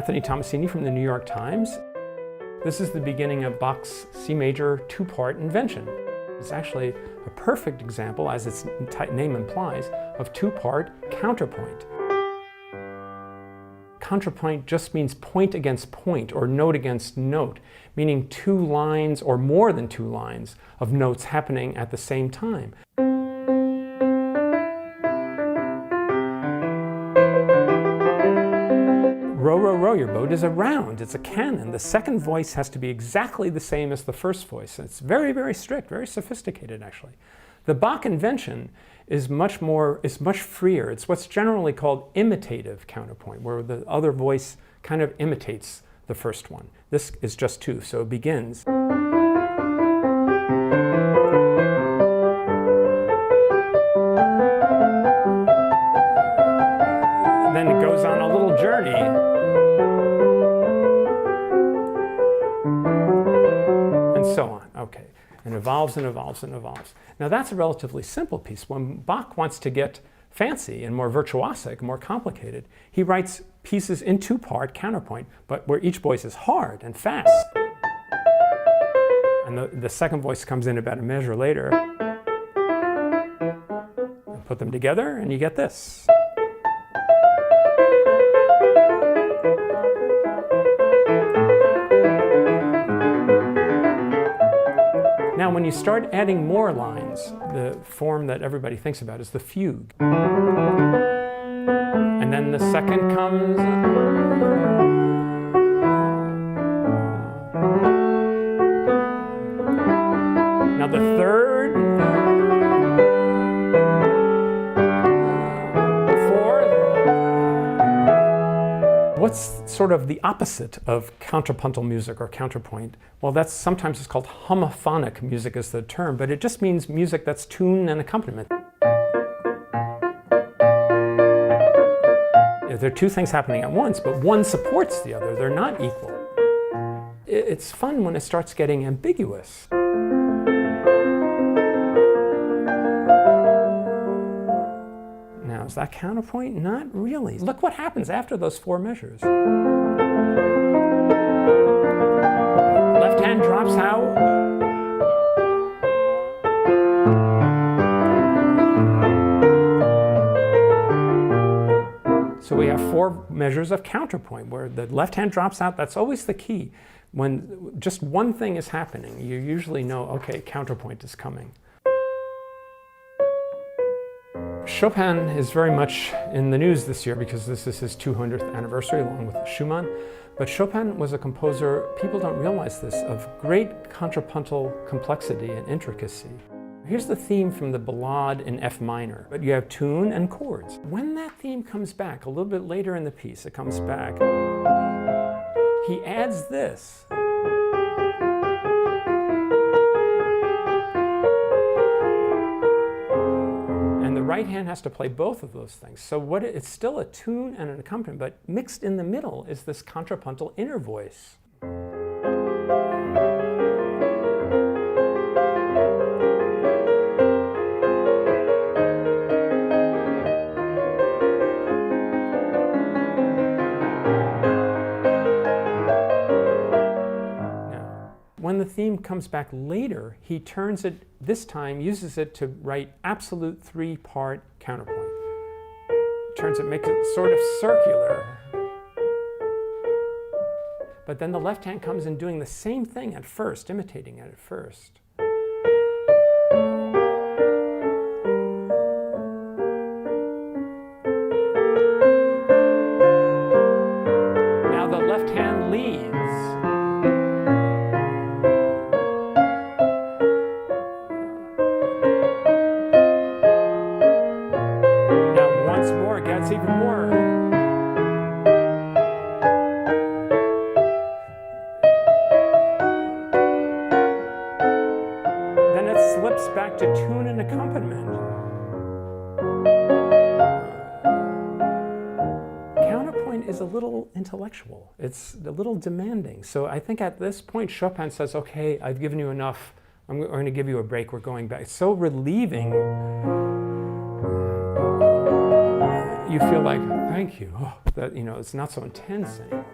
Anthony Tomasini from the New York Times. This is the beginning of Bach's C major two-part invention. It's actually a perfect example, as its name implies, of two-part counterpoint. Counterpoint just means point against point or note against note, meaning two lines or more than two lines of notes happening at the same time. Row, row, row your boat is a round. It's a canon. The second voice has to be exactly the same as the first voice. It's very, very strict, very sophisticated, actually. The Bach invention is much freer. It's what's generally called imitative counterpoint, where the other voice kind of imitates the first one. This is just two, so it begins. Then it goes on a little journey. And so on, okay. And evolves and evolves and evolves. Now that's a relatively simple piece. When Bach wants to get fancy and more virtuosic, more complicated, he writes pieces in two-part counterpoint, but where each voice is hard and fast. And the second voice comes in about a measure later. And put them together and you get this. Now, when you start adding more lines, the form that everybody thinks about is the fugue. And then the second comes. Now the third. Fourth. What's sort of the opposite of contrapuntal music or counterpoint? Well, that's sometimes it's called homophonic music is the term, but it just means music that's tune and accompaniment. There are two things happening at once, but one supports the other. They're not equal. It's fun when it starts getting ambiguous. Now, is that counterpoint? Not really. Look what happens after those four measures. Left hand drops out. So we have four measures of counterpoint where the left hand drops out. That's always the key. When just one thing is happening, you usually know, okay, counterpoint is coming. Chopin is very much in the news this year because this is his 200th anniversary along with Schumann. But Chopin was a composer, people don't realize this, of great contrapuntal complexity and intricacy. Here's the theme from the Ballade in F minor, but you have tune and chords. When that theme comes back, a little bit later in the piece, it comes back, he adds this. And the right hand has to play both of those things. So it's still a tune and an accompaniment, but mixed in the middle is this contrapuntal inner voice. When the theme comes back later, he turns it, this time, uses it to write absolute three-part counterpoint. Makes it sort of circular. But then the left hand comes in doing the same thing at first, imitating it at first. Now the left hand leads. Gets even more. Then it slips back to tune and accompaniment. Counterpoint is a little intellectual. It's a little demanding. So I think at this point Chopin says, okay, I've given you enough. I'm going to give you a break. We're going back. It's so relieving. You feel like, thank you, that, it's not so intense anymore.